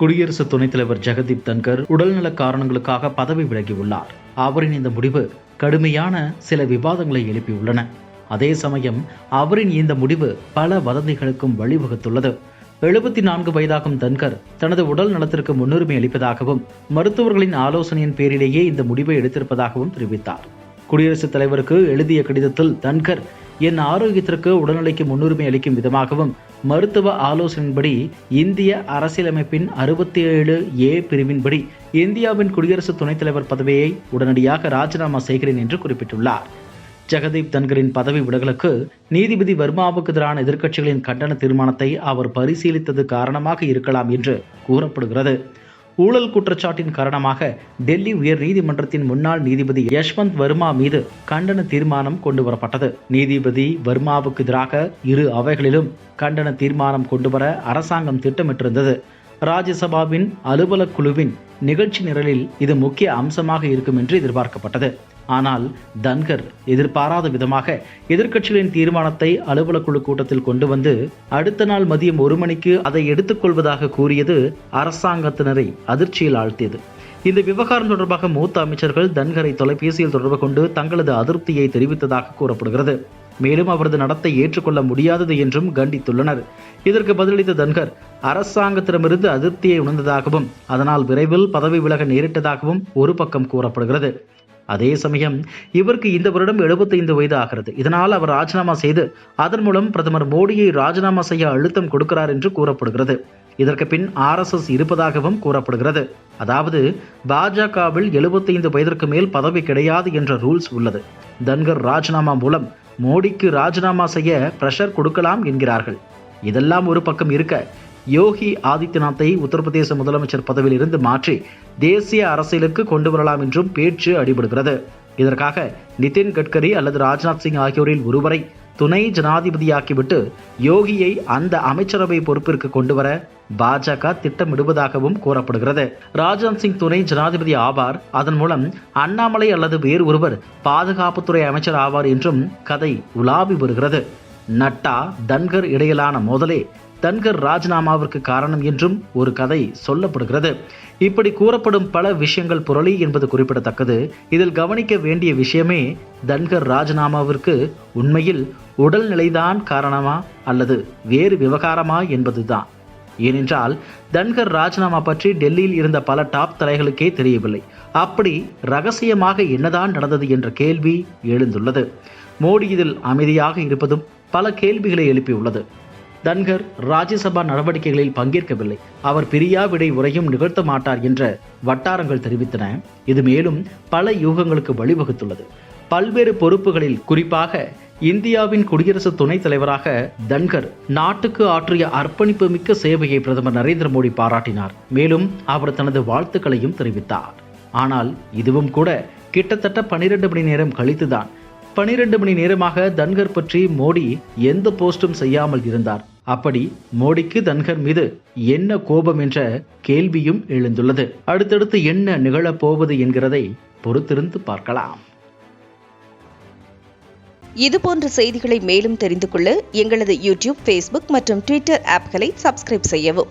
குடியரசு துணைத் தலைவர் ஜெகதீப் தன்கர் உடல்நல காரணங்களுக்காக பதவி விலகியுள்ளார். அவரின் இந்த முடிவு கடுமையான சில விவாதங்களை எழுப்பியுள்ளன. அதே சமயம் அவரின் இந்த முடிவு பல வதந்திகளுக்கும் வழிவகுத்துள்ளது. 74 வயதாகும் தன்கர் தனது உடல் நலத்திற்கு முன்னுரிமை அளிப்பதாகவும் மருத்துவர்களின் ஆலோசனையின் பேரிலேயே இந்த முடிவை எடுத்திருப்பதாகவும் தெரிவித்தார். குடியரசுத் தலைவருக்கு எழுதிய கடிதத்தில் தன்கர் என் ஆரோக்கியத்திற்கு உடல்நிலைக்கு முன்னுரிமை அளிக்கும் விதமாகவும் மருத்துவ ஆலோசனையின்படி இந்திய அரசியலமைப்பின் 67A பிரிவின்படி இந்தியாவின் குடியரசு துணைத் தலைவர் பதவியை உடனடியாக ராஜினாமா செய்கிறேன் என்று குறிப்பிட்டுள்ளார். ஜெகதீப் தன்கரின் பதவி விலகலுக்கு நீதிபதி வர்மாவுக்கு எதிரான எதிர்க்கட்சிகளின் கண்டன தீர்மானத்தை அவர் பரிசீலித்தது காரணமாக இருக்கலாம் என்று கூறப்படுகிறது. ஊழல் குற்றச்சாட்டின் காரணமாக டெல்லி உயர் நீதிமன்றத்தின் முன்னாள் நீதிபதி யஷ்வந்த் வர்மா மீது கண்டன தீர்மானம் கொண்டுவரப்பட்டது. நீதிபதி வர்மாவுக்கு எதிராக இரு அவைகளிலும் கண்டன தீர்மானம் கொண்டுவர அரசாங்கம் திட்டமிட்டிருந்தது. ராஜ்யசபாவின் அலுவலக் குழுவின் நிகழ்ச்சி நிரலில் இது முக்கிய அம்சமாக இருக்கும் என்று எதிர்பார்க்கப்பட்டது. ஆனால் தன்கர் எதிர்பாராத விதமாக எதிர்க்கட்சிகளின் தீர்மானத்தை அலுவலக் குழு கூட்டத்தில் கொண்டு வந்து அடுத்த நாள் மதியம் 1 மணிக்கு அதை எடுத்துக்கொள்வதாக கூறியது அரசாங்கத்தினரை அதிர்ச்சியில் ஆழ்த்தியது. இந்த விவகாரம் தொடர்பாக மூத்த அமைச்சர்கள் தன்கரை தொலைபேசியில் தொடர்பு கொண்டு தங்களது அதிருப்தியை தெரிவித்ததாக கூறப்படுகிறது. மேலும் அவரது நடத்தை ஏற்றுக்கொள்ள முடியாதது என்றும் கண்டித்துள்ளனர். இதற்கு பதிலளித்த தன்கர் அரசாங்கத்திடமிருந்து அதிருப்தியை உணர்ந்ததாகவும் அதனால் விரைவில் பதவி விலக நேரிட்டதாகவும் ஒரு பக்கம் கூறப்படுகிறது. அதே சமயம் இவருக்கு இந்த வருடம் 75 வயது ஆகிறது. இதனால் அவர் ராஜினாமா செய்து அதன் மூலம் பிரதமர் மோடியை ராஜினாமா செய்ய அழுத்தம் கொடுக்கிறார் என்று கூறப்படுகிறது. இதற்கு பின் RSS இருப்பதாகவும் கூறப்படுகிறது. அதாவது பாஜகவில் 75 வயதிற்கு மேல் பதவி கிடையாது என்ற ரூல்ஸ் உள்ளது. தன்கர் ராஜினாமா மூலம் மோடிக்கு ராஜினாமா செய்ய பிரஷர் கொடுக்கலாம் என்கிறார்கள். இதெல்லாம் ஒரு பக்கம் இருக்க, யோகி ஆதித்யநாத்தை உத்தரப்பிரதேச முதலமைச்சர் பதவியில் இருந்து மாற்றி தேசிய அரசியலுக்கு கொண்டு வரலாம் என்றும் பேச்சு அடிபடுகிறது. இதற்காக நிதின் கட்கரி அல்லது ராஜ்நாத் சிங் ஆகியோரில் ஒருவரை துணை ஜனாதிபதியாக்கிவிட்டு யோகியை அந்த அமைச்சரவை பொறுப்பிற்கு கொண்டு வர பாஜக திட்டமிடுவதாகவும் கூறப்படுகிறது. ராஜ்நாத் சிங் துணை ஜனாதிபதி ஆவார். அதன் மூலம் அண்ணாமலை அல்லது வேறு ஒருவர் பாதுகாப்புத்துறை அமைச்சர் ஆவார் என்றும் கதை உலாவி வருகிறது. நட்டா தன்கர் இடையிலான மோதலே தன்கர் ராஜினாமாவிற்கு காரணம் என்றும் ஒரு கதை சொல்லப்படுகிறது. இப்படி கூறப்படும் பல விஷயங்கள் புரளி என்பது குறிப்பிடத்தக்கது. இதில் கவனிக்க வேண்டிய விஷயமே தன்கர் ராஜினாமாவிற்கு உண்மையில் உடல்நிலைதான் காரணமா அல்லது வேறு விவகாரமா என்பதுதான். ஏனென்றால் தன்கர் ராஜினாமா பற்றி டெல்லியில் இருந்த பல டாப் தலைகளுக்கே தெரியவில்லை. அப்படி ரகசியமாக என்னதான் நடந்தது என்ற கேள்வி எழுந்துள்ளது. மோடி இதில் அமைதியாக இருப்பதும் பல கேள்விகளை எழுப்பியுள்ளது. தன்கர் ராஜ்யசபா நடவடிக்கைகளில் பங்கேற்கவில்லை. அவர் பிரியா விடை உரையும் நிகழ்த்த மாட்டார் என்ற வட்டாரங்கள் தெரிவித்தன. இது மேலும் பல யூகங்களுக்கு வழிவகுத்துள்ளது. பல்வேறு பொறுப்புகளில் குறிப்பாக இந்தியாவின் குடியரசு துணைத் தலைவராக தன்கர் நாட்டுக்கு ஆற்றிய அர்ப்பணிப்பு மிக்க சேவையை பிரதமர் நரேந்திர மோடி பாராட்டினார். மேலும் அவர் தனது வாழ்த்துக்களையும் தெரிவித்தார். ஆனால் இதுவும் கூட கிட்டத்தட்ட 12 மணி நேரம் கழித்துதான். 12 மணி நேரமாக தன்கர் பற்றி மோடி எந்த போஸ்டும் செய்யாமல் இருந்தார். அப்படி மோடிக்கு தன்கர் மீது என்ன கோபம் என்ற கேள்வியும் எழுந்துள்ளது. அடுத்தடுத்து என்ன நிகழப் போவது என்கிறதை பொறுத்திருந்து பார்க்கலாம். இதுபோன்ற செய்திகளை மேலும் தெரிந்து கொள்ள எங்களது யூடியூப், Facebook மற்றும் Twitter ஆப்களை சப்ஸ்கிரைப் செய்யவும்.